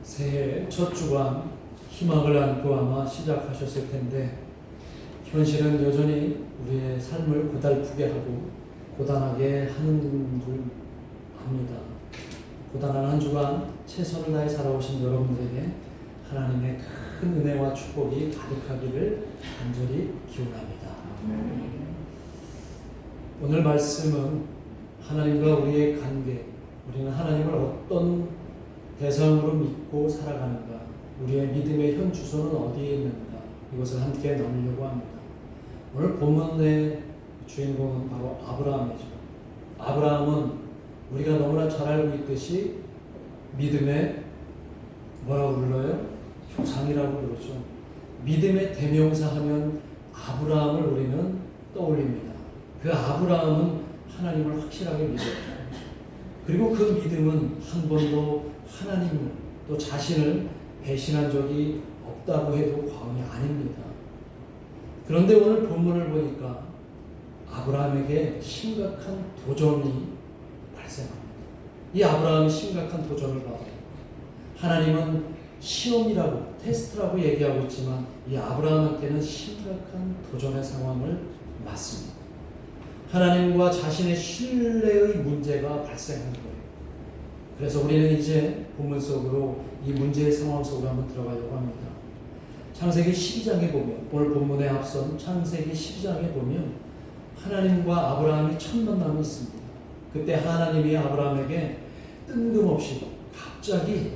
새해 첫 주간 희망을 안고 아마 시작하셨을 텐데 현실은 여전히 우리의 삶을 고달프게 하고 고단하게 하는 줄 압니다. 고단한 한 주간 최선을 다해 살아오신 여러분들에게 하나님의 큰 은혜와 축복이 가득하기를 간절히 기원합니다. 오늘 말씀은 하나님과 우리의 관계, 우리는 하나님을 어떤 대상으로 믿고 살아가는가, 우리의 믿음의 현 주소는 어디에 있는가, 이것을 함께 나누려고 합니다. 오늘 본문의 주인공은 바로 아브라함이죠. 아브라함은 우리가 너무나 잘 알고 있듯이 믿음의 뭐라고 불러요? 조상이라고 그러죠. 믿음의 대명사 하면 아브라함을 우리는 떠올립니다. 그 아브라함은 하나님을 확실하게 믿었죠. 그리고 그 믿음은 한 번도 하나님을 또 자신을 배신한 적이 없다고 해도 과언이 아닙니다. 그런데 오늘 본문을 보니까 아브라함에게 심각한 도전이 발생합니다. 이 아브라함이 심각한 도전을 받아요. 하나님은 시험이라고, 테스트라고 얘기하고 있지만 이 아브라함한테는 심각한 도전의 상황을 맞습니다. 하나님과 자신의 신뢰의 문제가 발생한 거예요. 그래서 우리는 이제 본문 속으로 이 문제의 상황 속으로 한번 들어가려고 합니다. 창세기 12장에 보면, 오늘 본문에 앞선 창세기 12장에 보면 하나님과 아브라함이 첫 만남이 있습니다. 그때 하나님이 아브라함에게 뜬금없이 갑자기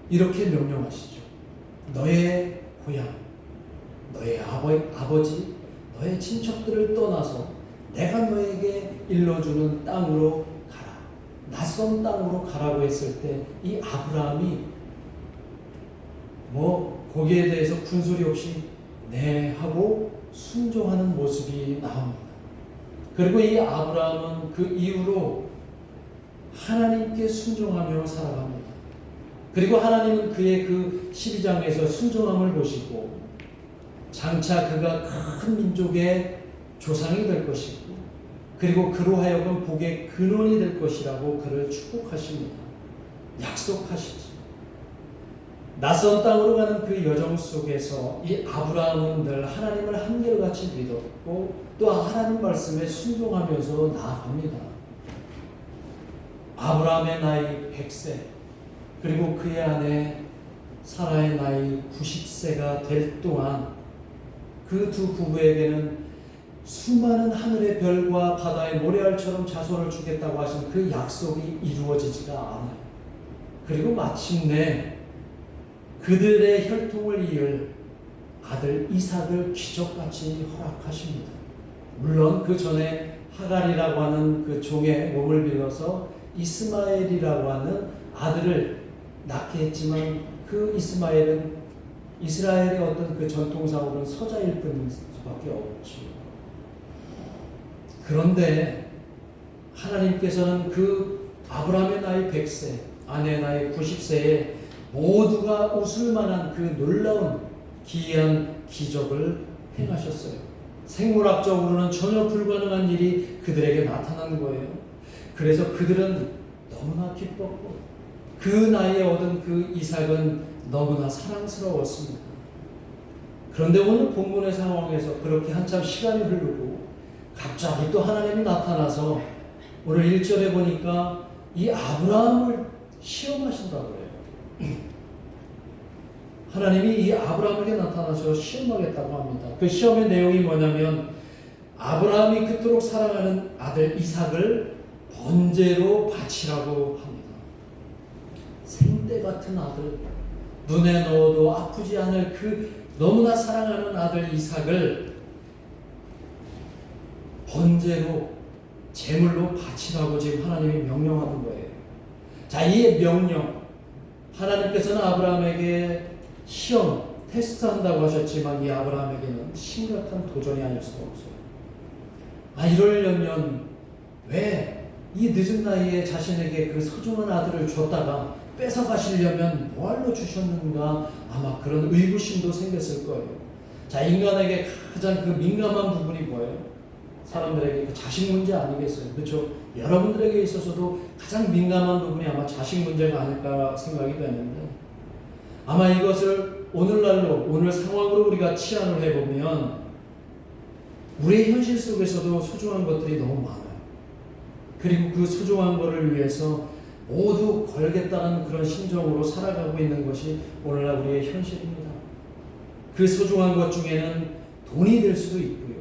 이렇게 명령하시죠. 너의 고향, 너의 아버지, 너의 친척들을 떠나서 내가 너에게 일러주는 땅으로 가라. 낯선 땅으로 가라고 했을 때 이 아브라함이 거기에 대해서 군소리 없이 네 하고 순종하는 모습이 나옵니다. 그리고 이 아브라함은 그 이후로 하나님께 순종하며 살아갑니다. 그리고 하나님은 그의 그 12장에서 순종함을 보시고 장차 그가 큰 민족의 조상이 될 것이고 그리고 그로 하여금 복의 근원이 될 것이라고 그를 축복하십니다. 약속하시지. 낯선 땅으로 가는 그 여정 속에서 이 아브라함은 늘 하나님을 한결같이 믿었고 또 하나님 말씀에 순종하면서 나아갑니다. 아브라함의 나이 100세 그리고 그의 아내 사라의 나이 90세가 될 동안 그 두 부부에게는 수많은 하늘의 별과 바다의 모래알처럼 자손을 주겠다고 하신 그 약속이 이루어지지가 않아요. 그리고 마침내 그들의 혈통을 이을 아들 이삭을 기적같이 허락하십니다. 물론 그 전에 하갈이라고 하는 그 종의 몸을 빌려서 이스마엘이라고 하는 아들을 낳게 했지만 그 이스마엘은 이스라엘의 어떤 그 전통상으로는 서자일 뿐일 수밖에 없죠. 그런데 하나님께서는 그 아브라함의 나이 100세, 아내의 나이 90세에 모두가 웃을 만한 그 놀라운 기이한 기적을 행하셨어요. 생물학적으로는 전혀 불가능한 일이 그들에게 나타난 거예요. 그래서 그들은 너무나 기뻤고 그 나이에 얻은 그 이삭은 너무나 사랑스러웠습니다. 그런데 오늘 본문의 상황에서 그렇게 한참 시간이 흐르고 갑자기 또 하나님이 나타나서 오늘 1절에 보니까 이 아브라함을 시험하신다고 해요. 하나님이 이 아브라함에게 나타나서 시험하겠다고 합니다. 그 시험의 내용이 뭐냐면 아브라함이 그토록 사랑하는 아들 이삭을 번제로 바치라고 합니다. 생떼 같은 아들, 눈에 넣어도 아프지 않을 그 너무나 사랑하는 아들 이삭을 번제로 제물로 바치라고 지금 하나님이 명령하는 거예요. 자, 이 명령, 하나님께서는 아브라함에게 시험, 테스트한다고 하셨지만 이 아브라함에게는 심각한 도전이 아닐 수가 없어요. 이러려면 왜 이 늦은 나이에 자신에게 그 소중한 아들을 줬다가 뺏어가시려면 뭐하러 주셨는가, 아마 그런 의구심도 생겼을 거예요. 자, 인간에게 가장 그 민감한 부분이 뭐예요? 사람들에게 그 자식 문제 아니겠어요? 그렇죠? 여러분들에게 있어서도 가장 민감한 부분이 아마 자식 문제가 아닐까 생각이 되는데, 아마 이것을 오늘날로, 오늘 상황으로 우리가 치환을 해보면 우리의 현실 속에서도 소중한 것들이 너무 많아요. 그리고 그 소중한 것을 위해서 모두 걸겠다는 그런 심정으로 살아가고 있는 것이 오늘날 우리의 현실입니다. 그 소중한 것 중에는 돈이 될 수도 있고요.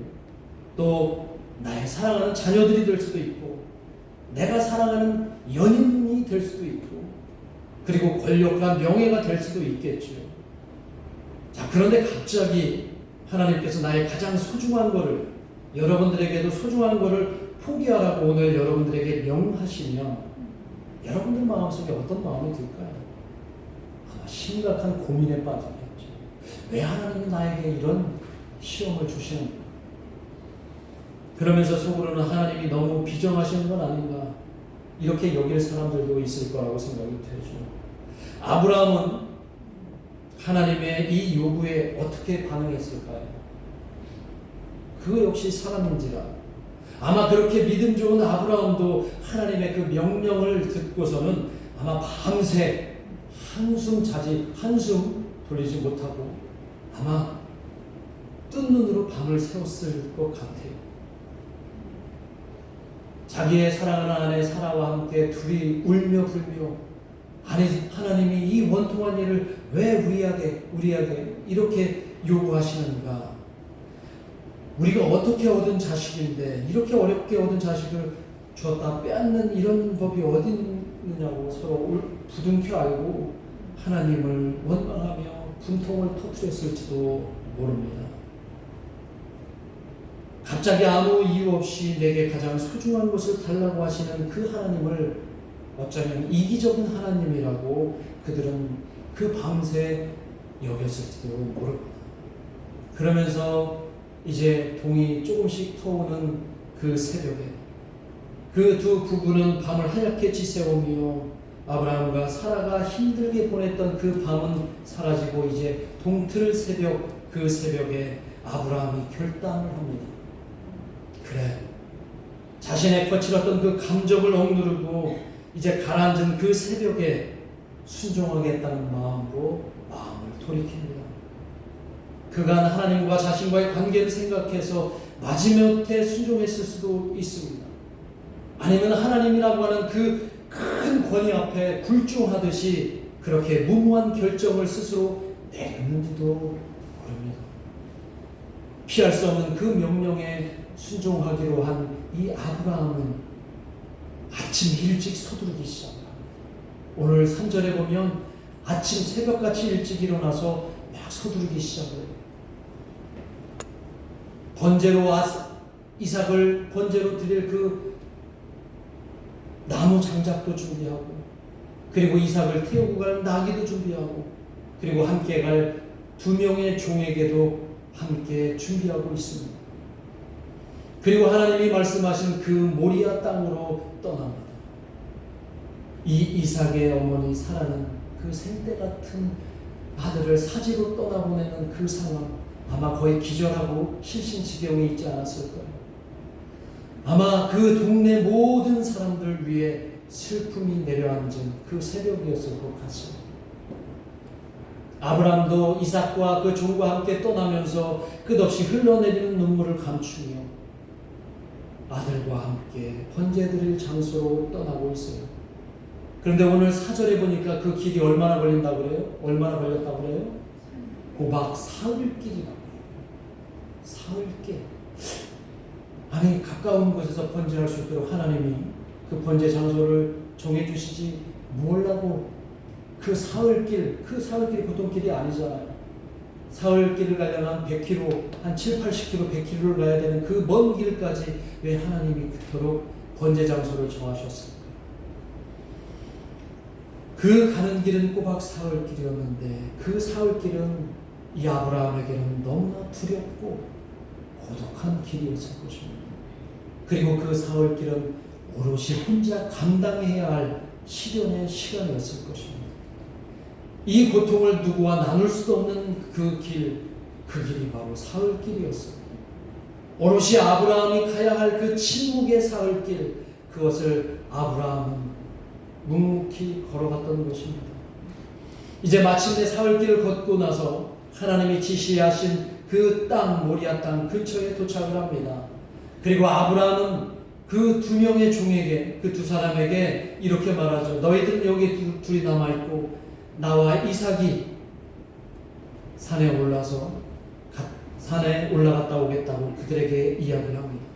또 나의 사랑하는 자녀들이 될 수도 있고, 내가 사랑하는 연인이 될 수도 있고, 그리고 권력과 명예가 될 수도 있겠죠. 자, 그런데 갑자기 하나님께서 나의 가장 소중한 것을, 여러분들에게도 소중한 것을 포기하라고 오늘 여러분들에게 명하시면 여러분들 마음속에 어떤 마음이 들까요? 아마 심각한 고민에 빠지겠죠. 왜 하나님이 나에게 이런 시험을 주시는가? 그러면서 속으로는 하나님이 너무 비정하시는 건 아닌가, 이렇게 여길 사람들도 있을 거라고 생각이 되죠. 아브라함은 하나님의 이 요구에 어떻게 반응했을까요? 그 역시 사람인지라 아마 그렇게 믿음 좋은 아브라함도 하나님의 그 명령을 듣고서는 아마 밤새 한숨 돌리지 못하고 아마 뜬 눈으로 밤을 새웠을 것 같아요. 자기의 사랑하는 아내 사라와 함께 둘이 울며 불며, 아니 하나님이 이 원통한 일을 왜 우리에게 이렇게 요구하시는가? 우리가 어떻게 얻은 자식인데 이렇게 어렵게 얻은 자식을 주었다 빼앗는 이런 법이 어디 있느냐고 서로 부둥켜 알고 하나님을 원망하며 분통을 터뜨렸을지도 모릅니다. 갑자기 아무 이유 없이 내게 가장 소중한 것을 달라고 하시는 그 하나님을 어쩌면 이기적인 하나님이라고 그들은 그 밤새 여겼을지도 모릅니다. 그러면서 이제 동이 조금씩 터오는 그 새벽에 그 두 부부는 밤을 하얗게 지새우며 아브라함과 사라가 힘들게 보냈던 그 밤은 사라지고 이제 동틀 새벽, 그 새벽에 아브라함이 결단을 합니다. 그래, 자신의 거칠었던 그 감정을 억누르고 이제 가라앉은 그 새벽에 순종하겠다는 마음으로 마음을 돌이킵니다. 그간 하나님과 자신과의 관계를 생각해서 마지못해 순종했을 수도 있습니다. 아니면 하나님이라고 하는 그 큰 권위 앞에 굴종하듯이 그렇게 무모한 결정을 스스로 내렸는지도 모릅니다. 피할 수 없는 그 명령에 순종하기로 한 이 아브라함은 아침 일찍 서두르기 시작합니다. 오늘 3절에 보면 아침 새벽같이 일찍 일어나서 막 서두르기 시작해요. 번제로 이삭을 번제로 드릴 그 나무 장작도 준비하고, 그리고 이삭을 태우고 갈 나귀도 준비하고, 그리고 함께 갈 2명의 종에게도 함께 준비하고 있습니다. 그리고 하나님이 말씀하신 그 모리아 땅으로 떠납니다. 이 이삭의 어머니 사라는 그 생떼 같은 아들을 사지로 떠나보내는 그 상황, 아마 거의 기절하고 실신지경에 있지 않았을까요? 아마 그 동네 모든 사람들 위에 슬픔이 내려앉은 그 새벽이었을 것 같습니다. 아브라함도 이삭과 그 종과 함께 떠나면서 끝없이 흘러내리는 눈물을 감추며 아들과 함께 번제드릴 장소로 떠나고 있어요. 그런데 오늘 4절에 보니까 그 길이 얼마나 걸린다고 그래요? 얼마나 걸렸다고 그래요? 고박 사흘길이라고 해요. 사흘길. 아니, 가까운 곳에서 번제할 수 있도록 하나님이 그 번제 장소를 정해주시지 뭘라고 그 사흘길이 보통 길이 아니잖아요. 사흘길을 가려면 100km, 한 7, 80km, 100km를 가야 되는 그 먼 길까지 왜 하나님이 그토록 번제 장소를 정하셨을까? 그 가는 길은 꼬박 사흘길이었는데 그 사흘길은 이 아브라함에게는 너무나 두렵고 고독한 길이었을 것입니다. 그리고 그 사흘길은 오롯이 혼자 감당해야 할 시련의 시간이었을 것입니다. 이 고통을 누구와 나눌 수도 없는 그 길이 바로 사흘길이었습니다. 오롯이 아브라함이 가야 할 그 침묵의 사흘길, 그것을 아브라함은 묵묵히 걸어갔던 것입니다. 이제 마침내 사흘길을 걷고 나서 하나님이 지시하신 그 땅, 모리아 땅 근처에 도착을 합니다. 그리고 아브라함은 그 두 명의 종에게, 그 두 사람에게 이렇게 말하죠. 너희들은 여기 둘이 남아있고 나와 이삭이 산에 올라갔다 오겠다고 그들에게 이야기를 합니다.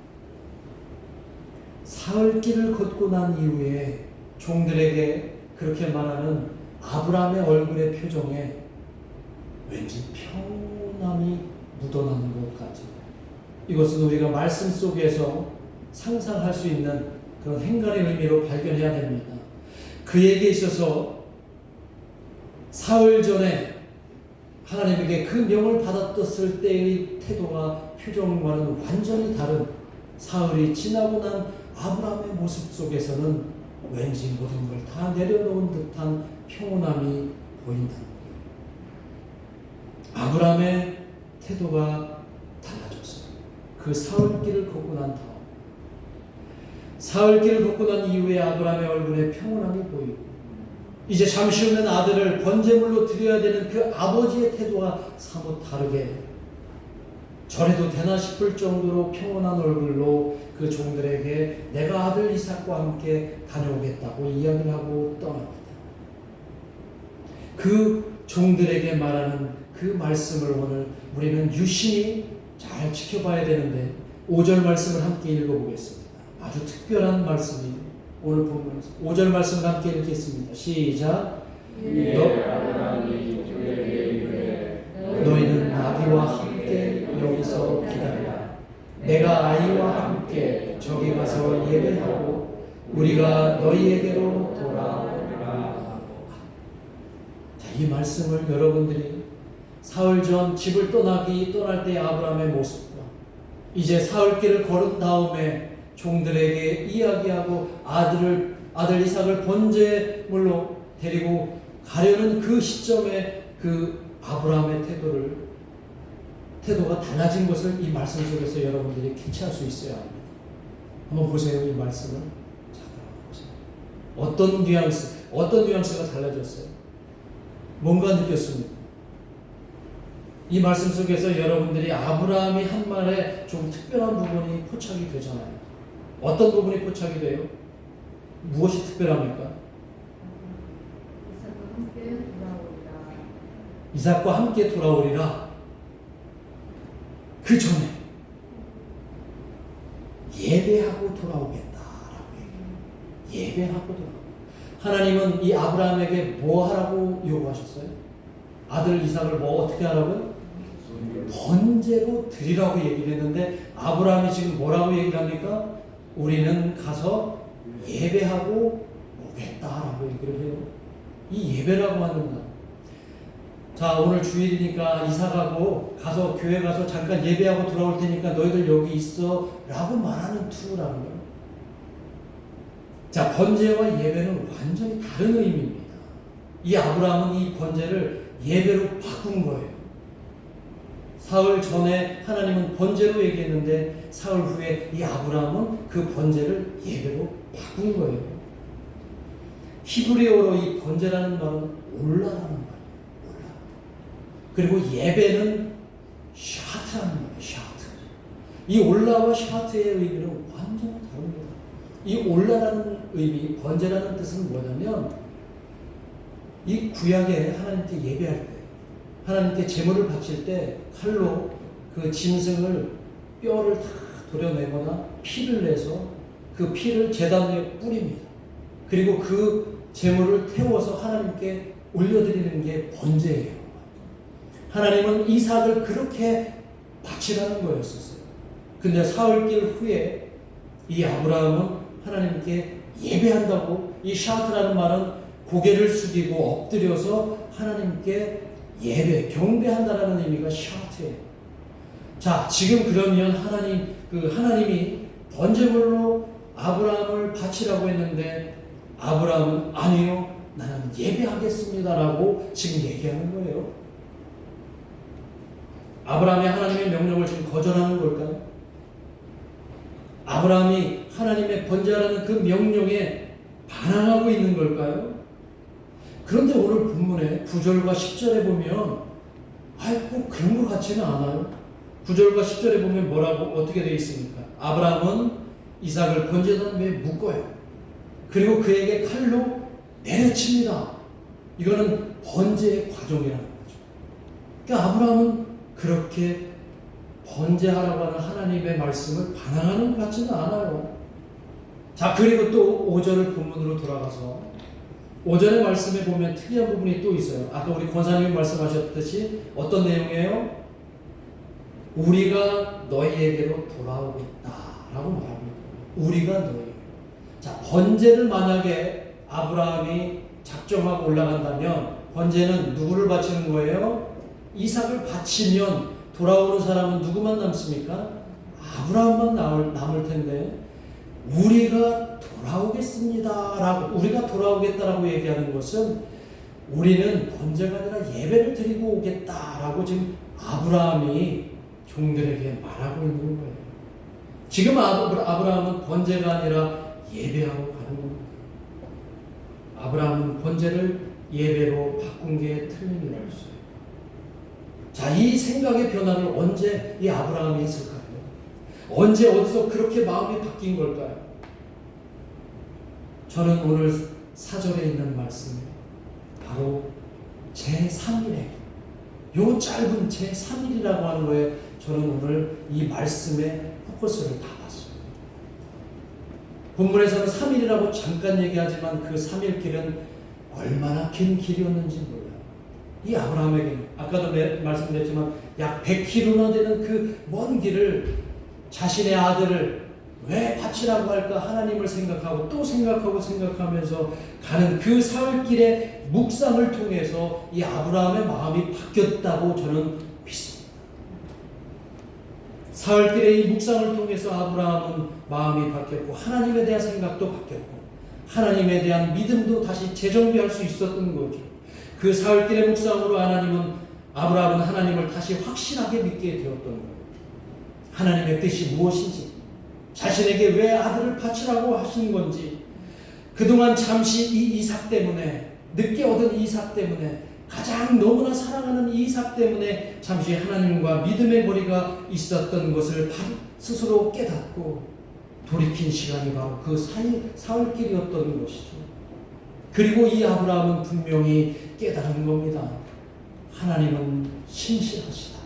사흘길을 걷고 난 이후에 종들에게 그렇게 말하는 아브라함의 얼굴의 표정에 왠지 평온함이 묻어나는 것 같아요. 이것은 우리가 말씀 속에서 상상할 수 있는 그런 행간의 의미로 발견해야 됩니다. 그에게 있어서 사흘 전에 하나님에게 그 명을 받았을 때의 태도와 표정과는 완전히 다른 사흘이 지나고 난 아브라함의 모습 속에서는 왠지 모든 걸 다 내려놓은 듯한 평온함이 보인다. 아브라함의 태도가 달라졌어요. 그 사흘길을 걷고 난 다음, 사흘길을 걷고 난 이후에 아브라함의 얼굴에 평온함이 보이고, 이제 잠시 후면 아들을 번제물로 드려야 되는 그 아버지의 태도와 사뭇 다르게 저래도 되나 싶을 정도로 평온한 얼굴로 그 종들에게 내가 아들 이삭과 함께 다녀오겠다고 이야기를 하고 떠납니다. 그 종들에게 말하는 그 말씀을 오늘 우리는 유심히 잘 지켜봐야 되는데 5절 말씀을 함께 읽어보겠습니다. 아주 특별한 말씀이 오늘 본문에서 5절 말씀을 함께 읽겠습니다. 시작. 너희는 아기와 함께 여기서 기다려. 내가 아이와 함께 저기 가서 예배하고 우리가 너희에게로 돌아오리라. 자, 이 말씀을 여러분들이 사흘 전 집을 떠날 때 아브라함의 모습과 이제 사흘길을 걸은 다음에 종들에게 이야기하고 아들 이삭을 번제물로 데리고 가려는 그 시점에 그 아브라함의 태도가 달라진 것을 이 말씀 속에서 여러분들이 캐치할 수 있어야 합니다. 한번 보세요. 이 말씀을 어떤 뉘앙스가 달라졌어요? 뭔가 느꼈습니까? 이 말씀 속에서 여러분들이 아브라함이 한 말에 좀 특별한 부분이 포착이 되잖아요. 어떤 부분이 포착이 돼요? 무엇이 특별합니까? 이삭과 함께 돌아오리라. 그 전에 예배하고 돌아오겠다라고 얘기해요. 예배하고 돌아오겠다. 하나님은 이 아브라함에게 뭐 하라고 요구하셨어요? 아들 이삭을 어떻게 하라고요? 번제로 드리라고 얘기를 했는데 아브라함이 지금 뭐라고 얘기를 합니까? 우리는 가서 예배하고 오겠다라고 얘기를 해요. 이 예배라고 하는 것. 자, 오늘 주일이니까 이삭하고 가서 교회 가서 잠깐 예배하고 돌아올 테니까 너희들 여기 있어 라고 말하는 투라는 거예요. 자, 번제와 예배는 완전히 다른 의미입니다. 이 아브라함은 이 번제를 예배로 바꾼 거예요. 사흘 전에 하나님은 번제로 얘기했는데 사흘 후에 이 아브라함은 그 번제를 예배로 바꾼 거예요. 히브리어로 이 번제라는 말은 올라라는 말이에요. 올라. 그리고 예배는 샤트라는 말이에요. 샤트. 이 올라와 샤트의 의미는 완전히 다릅니다. 이 올라라는 의미, 번제라는 뜻은 뭐냐면 이 구약에 하나님께 예배할 때 하나님께 제물을 바칠 때 칼로 그 짐승을 뼈를 다 도려내거나 피를 내서 그 피를 제단 위에 뿌립니다. 그리고 그 제물을 태워서 하나님께 올려드리는 게 번제예요. 하나님은 이삭을 그렇게 바치라는 거였었어요. 근데 사흘길 후에 이 아브라함은 하나님께 예배한다고, 이 샤트라는 말은 고개를 숙이고 엎드려서 하나님께 예배, 경배한다라는 의미가 샤트예요. 자, 지금 그러면 하나님이 번제물로 아브라함을 바치라고 했는데 아브라함은 아니요, 나는 예배하겠습니다라고 지금 얘기하는 거예요. 아브라함이 하나님의 명령을 지금 거절하는 걸까요? 아브라함이 하나님의 번제하라는 그 명령에 반항하고 있는 걸까요? 그런데 오늘 본문의 9절과 10절에 보면 꼭 그런 것 같지는 않아요. 9절과 10절에 보면 뭐라고 어떻게 되어 있습니까? 아브라함은 이삭을 번제단 위에 묶어요. 그리고 그에게 칼로 내려칩니다. 이거는 번제의 과정이라는 거죠. 그러니까 아브라함은 그렇게 번제하라고 하는 하나님의 말씀을 반항하는 것 같지는 않아요. 자, 그리고 또 5절을 본문으로 돌아가서 5절의 말씀에 보면 특이한 부분이 또 있어요. 아까 우리 권사님이 말씀하셨듯이 어떤 내용이에요? 우리가 너희에게로 돌아오겠다라고 말합니다. 우리가 너희. 자, 번제를 만약에 아브라함이 작정하고 올라간다면 번제는 누구를 바치는 거예요? 이삭을 바치면 돌아오는 사람은 누구만 남습니까? 아브라함만 남을 텐데 우리가 돌아오겠습니다라고 우리가 돌아오겠다라고 얘기하는 것은 우리는 번제가 아니라 예배를 드리고 오겠다라고 지금 아브라함이 종들에게 말하고 있는 거예요. 지금 아브라함은 번제가 아니라 예배하고 가는 겁니다. 아브라함은 번제를 예배로 바꾼 게 틀림이 없어요. 자, 이 생각의 변화를 언제 이 아브라함이 했을까요? 언제 어디서 그렇게 마음이 바뀐 걸까요? 저는 오늘 4절에 있는 말씀이 바로 제3일에 요 짧은 제3일이라고 하는 거에 저는 오늘 이 말씀에 포커스를 다 봤어요. 본문에서는 3일이라고 잠깐 얘기하지만 그 3일 길은 얼마나 긴 길이었는지 몰라요. 이 아브라함에게는 아까도 말씀드렸지만 약 100km나 되는 그 먼 길을 자신의 아들을 왜 바치라고 할까 하나님을 생각하고 또 생각하면서 가는 그 사흘길의 묵상을 통해서 이 아브라함의 마음이 바뀌었다고 저는 믿습니다. 사흘길의 이 묵상을 통해서 아브라함은 마음이 바뀌었고 하나님에 대한 생각도 바뀌었고 하나님에 대한 믿음도 다시 재정비할 수 있었던 거죠. 그 사흘길의 묵상으로 아브라함은 하나님을 다시 확실하게 믿게 되었던 거예요. 하나님의 뜻이 무엇인지, 자신에게 왜 아들을 바치라고 하신 건지, 그동안 잠시 이 이삭 때문에, 늦게 얻은 이삭 때문에, 가장 너무나 사랑하는 이삭 때문에 잠시 하나님과 믿음의 거리가 있었던 것을 스스로 깨닫고 돌이킨 시간이 바로 그 사흘길이었던 것이죠. 그리고 이 아브라함은 분명히 깨달은 겁니다. 하나님은 신실하시다.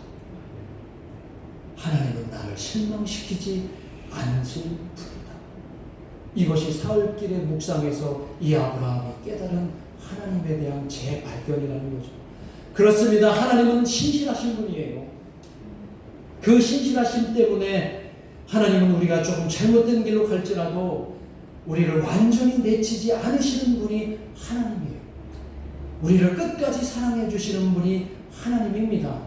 하나님은 나를 실망시키지 않으실뿐이다. 이것이 사흘길의 묵상에서 이 아브라함이 깨달은 하나님에 대한 재발견이라는 거죠. 그렇습니다. 하나님은 신실하신 분이에요. 그 신실하심 때문에 하나님은 우리가 조금 잘못된 길로 갈지라도 우리를 완전히 내치지 않으시는 분이 하나님이에요. 우리를 끝까지 사랑해 주시는 분이 하나님입니다.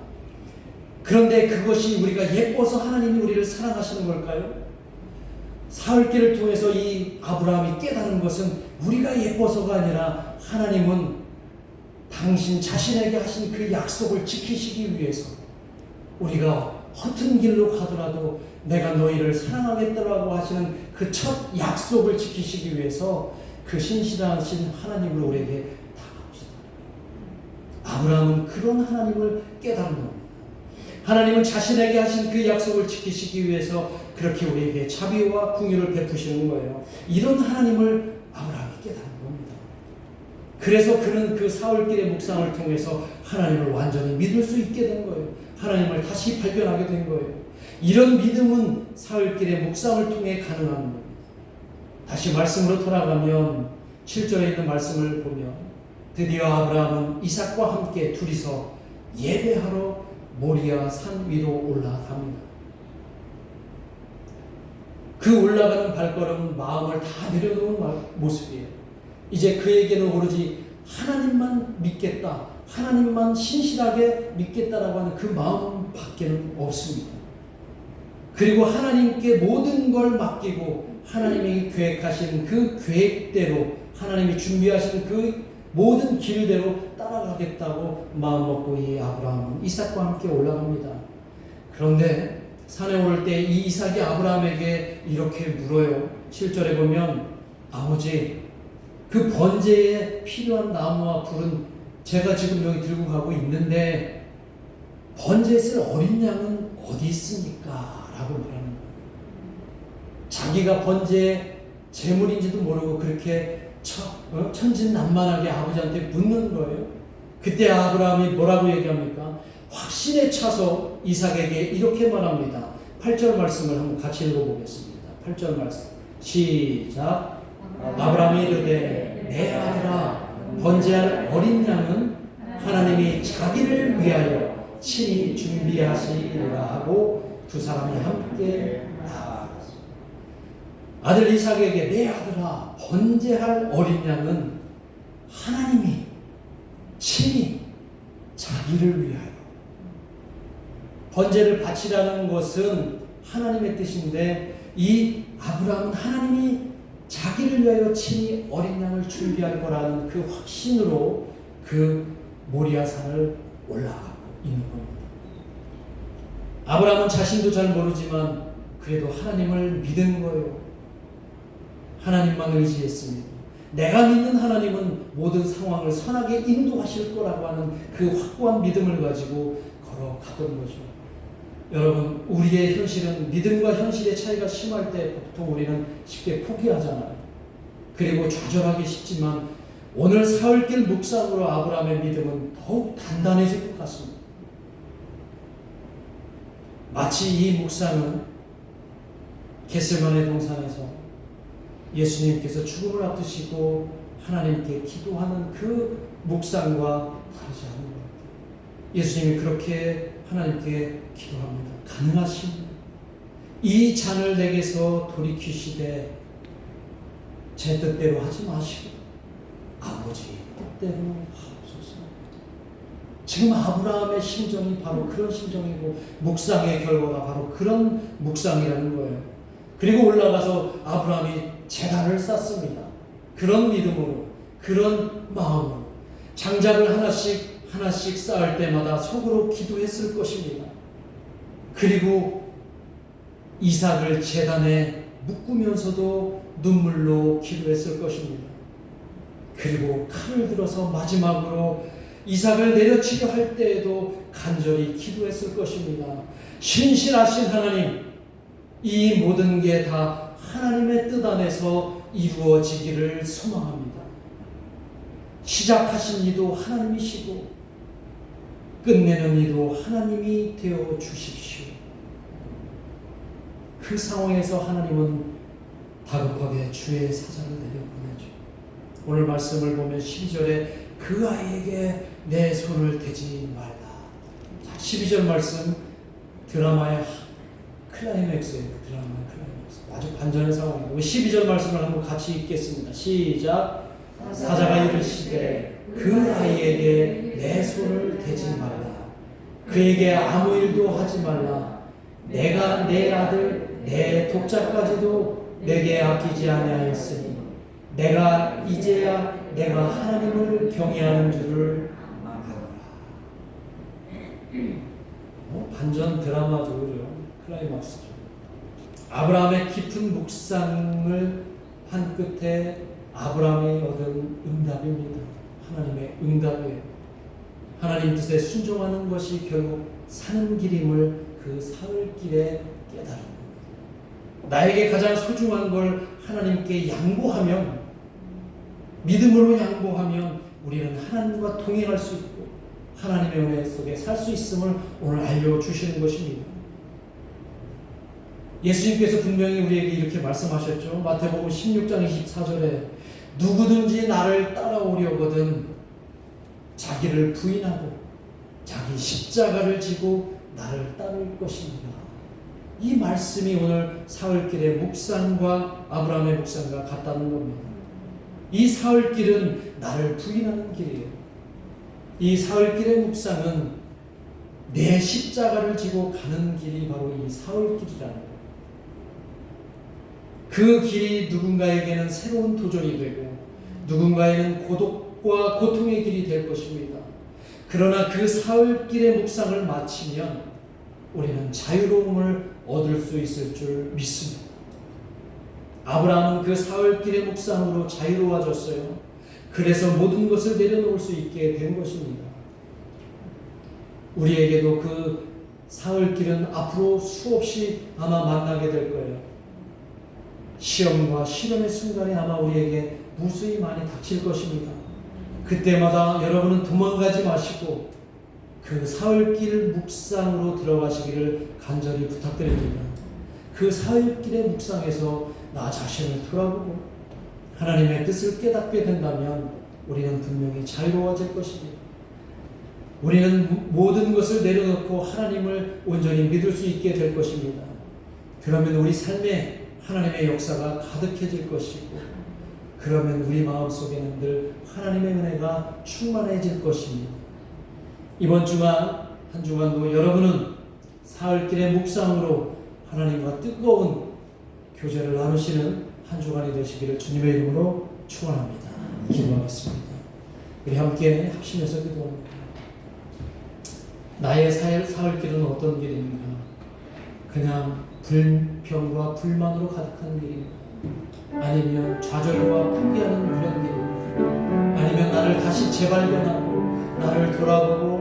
그런데 그것이 우리가 예뻐서 하나님이 우리를 사랑하시는 걸까요? 사흘길을 통해서 이 아브라함이 깨닫는 것은 우리가 예뻐서가 아니라 하나님은 당신 자신에게 하신 그 약속을 지키시기 위해서 우리가 허튼 길로 가더라도 내가 너희를 사랑하겠다라고 하시는 그 첫 약속을 지키시기 위해서 그 신실하신 하나님으로 우리에게 다가오시다. 아브라함은 그런 하나님을 깨달은 겁니다. 하나님은 자신에게 하신 그 약속을 지키시기 위해서 그렇게 우리에게 자비와 긍휼을 베푸시는 거예요. 이런 하나님을 아브라함이 깨달은 겁니다. 그래서 그는 그 사흘길의 묵상을 통해서 하나님을 완전히 믿을 수 있게 된 거예요. 하나님을 다시 발견하게 된 거예요. 이런 믿음은 사흘길의 묵상을 통해 가능한 겁니다. 다시 말씀으로 돌아가면 7절에 있는 말씀을 보면 드디어 아브라함은 이삭과 함께 둘이서 예배하러 모리아 산 위로 올라갑니다. 그 올라가는 발걸음은 마음을 다 내려놓은 모습이에요. 이제 그에게는 오로지 하나님만 믿겠다, 하나님만 신실하게 믿겠다라고 하는 그 마음밖에는 없습니다. 그리고 하나님께 모든 걸 맡기고 하나님이 계획하신 그 계획대로 하나님이 준비하신 그 모든 길대로 따라가겠다고 마음먹고 이 아브라함은 이삭과 함께 올라갑니다. 그런데 산에 오를 때 이 이삭이 아브라함에게 이렇게 물어요. 7절에 보면 아버지, 그 번제에 필요한 나무와 불은 제가 지금 여기 들고 가고 있는데 번제에 쓸 어린 양은 어디 있습니까? 라고 말하는 거예요. 자기가 번제의 제물인지도 모르고 그렇게 천진난만하게 아버지한테 묻는 거예요. 그때 아브라함이 뭐라고 얘기합니까? 확신에 차서 이삭에게 이렇게 말합니다. 8절 말씀을 한번 같이 읽어보겠습니다. 8절 말씀 시작. 아브라함이 이르되 내 아들아, 번제할 어린 양은 하나님이 자기를 위하여 친히 준비하시리라 하고 두 사람이 함께 나아갔습니다. 아들 이삭에게 내 아들아, 번제할 어린 양은 하나님이 친히 자기를 위하여, 번제를 바치라는 것은 하나님의 뜻인데 이 아브라함은 하나님이 자기를 위하여 친히 어린 양을 준비할 거라는 그 확신으로 그 모리아산을 올라가고 있는 겁니다. 아브라함은 자신도 잘 모르지만 그래도 하나님을 믿은 거예요. 하나님만 의지했습니다. 내가 믿는 하나님은 모든 상황을 선하게 인도하실 거라고 하는 그 확고한 믿음을 가지고 걸어가던 거죠. 여러분, 우리의 현실은 믿음과 현실의 차이가 심할 때 보통 우리는 쉽게 포기하잖아요. 그리고 좌절하기 쉽지만 오늘 사흘길 묵상으로 아브라함의 믿음은 더욱 단단해질 것 같습니다. 마치 이 묵상은 겟세마네 동산에서 예수님께서 죽음을 앞두시고 하나님께 기도하는 그 묵상과 다르지 않은 것 같아요. 예수님이 그렇게 하나님께 기도합니다. 가능하십니까? 이 잔을 내게서 돌이키시되 제 뜻대로 하지 마시고 아버지 뜻대로 하옵소서. 지금 아브라함의 심정이 바로 그런 심정이고 묵상의 결과가 바로 그런 묵상이라는 거예요. 그리고 올라가서 아브라함이 제단을 쌓습니다. 그런 믿음으로, 그런 마음으로 장작을 하나씩 쌓을 때마다 속으로 기도했을 것입니다. 그리고 이삭을 제단에 묶으면서도 눈물로 기도했을 것입니다. 그리고 칼을 들어서 마지막으로 이삭을 내려치려 할 때에도 간절히 기도했을 것입니다. 신실하신 하나님, 이 모든 게 다 하나님의 뜻 안에서 이루어지기를 소망합니다. 시작하신 이도 하나님이시고 끝내는 이도 하나님이 되어 주십시오. 그 상황에서 하나님은 다급하게 주의 사자를 내려보내죠. 오늘 말씀을 보면 12절에 그 아이에게 내 손을 대지 말라. 12절 말씀 드라마의 클라이맥스예요. 드라마의 클라이맥스. 아주 반전의 상황이고 12절 말씀을 한번 같이 읽겠습니다. 시작. 사자가 이르시되 그 아이에게 내 손을 대지 말라. 그에게 아무 일도 하지 말라. 내가 내 아들 내 독자까지도 내게 아끼지 아니하였으니 내가 이제야 내가 하나님을 경외하는 줄을 아노라. 반전 드라마죠. 클라이막스죠. 아브라함의 깊은 묵상을 한 끝에 아브라함이 얻은 응답입니다. 하나님의 응답이에요. 하나님 뜻에 순종하는 것이 결국 사는 길임을 그 사흘길에 깨달은 겁니다. 나에게 가장 소중한 걸 하나님께 양보하면, 믿음으로 양보하면 우리는 하나님과 동행할 수 있고 하나님의 은혜 속에 살 수 있음을 오늘 알려주시는 것입니다. 예수님께서 분명히 우리에게 이렇게 말씀하셨죠. 마태복음 16장 24절에 누구든지 나를 따라오려거든 자기를 부인하고 자기 십자가를 지고 나를 따를 것입니다. 이 말씀이 오늘 사흘길의 묵상과 아브라함의 묵상과 같다는 겁니다. 이 사흘길은 나를 부인하는 길이에요. 이 사흘길의 묵상은 내 십자가를 지고 가는 길이 바로 이 사흘길이라는 거예요. 그 길이 누군가에게는 새로운 도전이 되고 누군가에는 고독과 고통의 길이 될 것입니다. 그러나 그 사흘길의 묵상을 마치면 우리는 자유로움을 얻을 수 있을 줄 믿습니다. 아브라함은 그 사흘길의 묵상으로 자유로워졌어요. 그래서 모든 것을 내려놓을 수 있게 된 것입니다. 우리에게도 그 사흘길은 앞으로 수없이 아마 만나게 될 거예요. 시험과 시련의 순간에 아마 우리에게 무수히 많이 닥칠 것입니다. 그때마다 여러분은 도망가지 마시고 그 사흘길 묵상으로 들어가시기를 간절히 부탁드립니다. 그 사흘길의 묵상에서 나 자신을 돌아보고 하나님의 뜻을 깨닫게 된다면 우리는 분명히 자유로워질 것입니다. 우리는 모든 것을 내려놓고 하나님을 온전히 믿을 수 있게 될 것입니다. 그러면 우리 삶에 하나님의 역사가 가득해질 것이고, 그러면 우리 마음속에는 늘 하나님의 은혜가 충만해질 것입니다. 이번 주간 한 주간도 여러분은 사흘길의 묵상으로 하나님과 뜨거운 교제를 나누시는 한 주간이 되시기를 주님의 이름으로 축원합니다. 기도하겠습니다. 우리 함께 합심해서 기도합니다. 나의 사흘길은 어떤 길입니까? 그냥 불평과 불만으로 가득한 길입니까? 아니면 좌절과 포기하는 그런 길입니까? 아니면 나를 다시 재발견하고 나를 돌아보고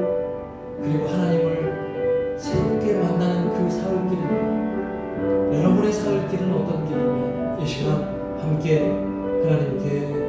그리고 하나님을 새롭게 만나는 그 사흘길입니까? 여러분의 사흘길은 어떤 길입니까? 이 시간 함께 하나님께